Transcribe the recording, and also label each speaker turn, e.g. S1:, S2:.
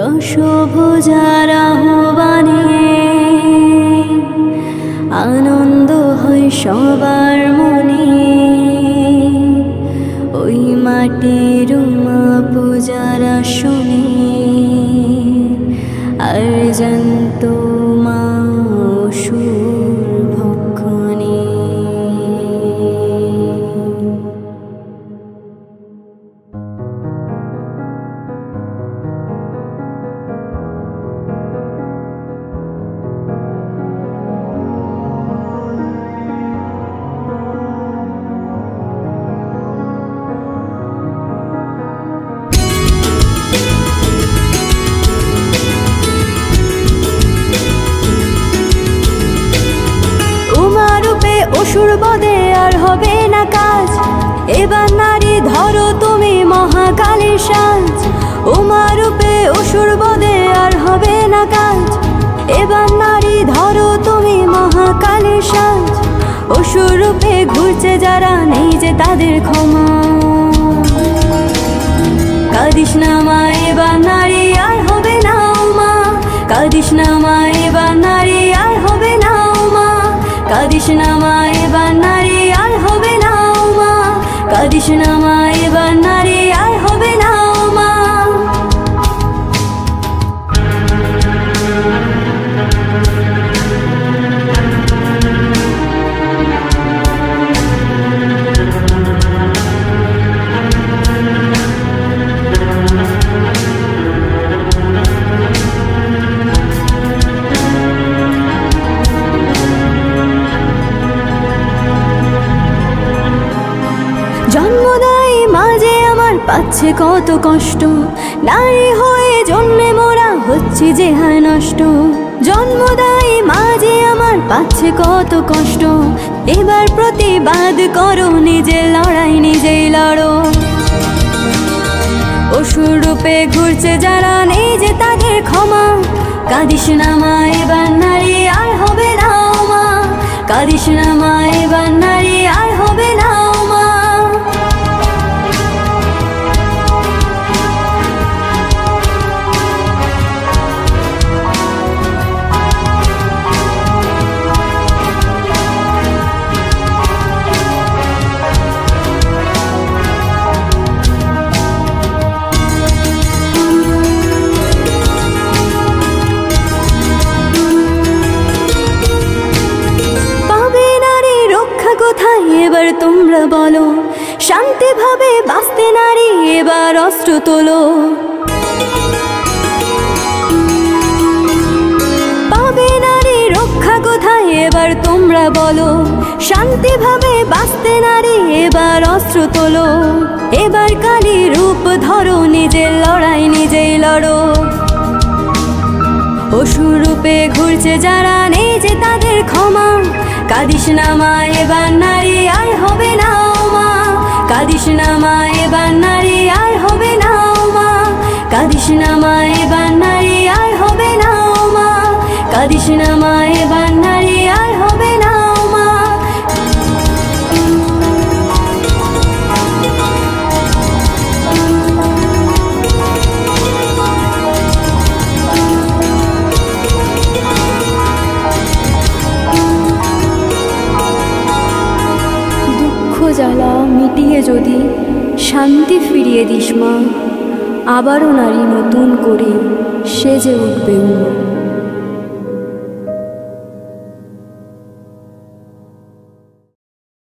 S1: দশভুজার আহ্বানে আনন্দ হয় সবার মনে। ওই মাটির মা পূজার আসনে আর জানত মা অসুর ভক্ষণে। অসুর বদে আর হবে না কাজ, এবার নারী ধরো তুমি মহাকালীর সাজ। উমা রূপে অসুর বদে আর হবে না কাজ, এবার নারী ধরো তুমি মহাকালীর সাজ। অসুর রূপে ঘুরছে যারা নেই যে তাদের ক্ষমা, কাঁদিস না মা এবার নারী আর হবে না উমা। কাঁদিস না মা এবার নারী আর হবে না উমা। কাঁদিস না মা এবার নারী আর হবে না উমা। কাঁদিস না মা এবার নারী আর হবে না উমা। জন্মদায়ী মাঝে আমার পাচ্ছে কত কষ্ট, নারী হয়ে জন্মে মোরা হচ্ছে যে হায় নষ্ট। জন্মদায়ী মাঝে আমার পাচ্ছে কত কষ্ট, এবার প্রতিবাদ করো, নিজের লড়াই নিজেই লড়ো। অসুর রূপে ঘুরছে যারা নেই যে তাদের ক্ষমা, কাঁদিস না মা এবার নারী আর হবে না উমা। কাঁদিস না মা এবার নারী আর হবে না উমা। এবার তোমরা বলো, শান্তি ভাবে বাঁচতে নারী এবার অস্ত্র তোলো। পাবে নারী রক্ষা কোথায় এবার তোমরা বলো, শান্তি ভাবে বাঁচতে নারী এবার অস্ত্র তোলো। এবার কালী রূপ ধরো, নিজের লড়াই নিজেই লড়ো। অসুর রূপে ঘুরছে যারা নেই যে তাদের ক্ষমা, কাঁদিস না মা এবার নারী আর হবে না উমা। কাঁদিস না মা এবার নারী আর হবে না উমা। কাঁদিস না মা এবার নারী আর হবে না উমা। কাঁদিস না মা এবার নারী আর হবে না উমা। জ্বালা মিটিয়ে যদি শান্তি ফিরিয়ে দিস মা, আবারও নারী নতুন করে সেজে উঠবে উমা।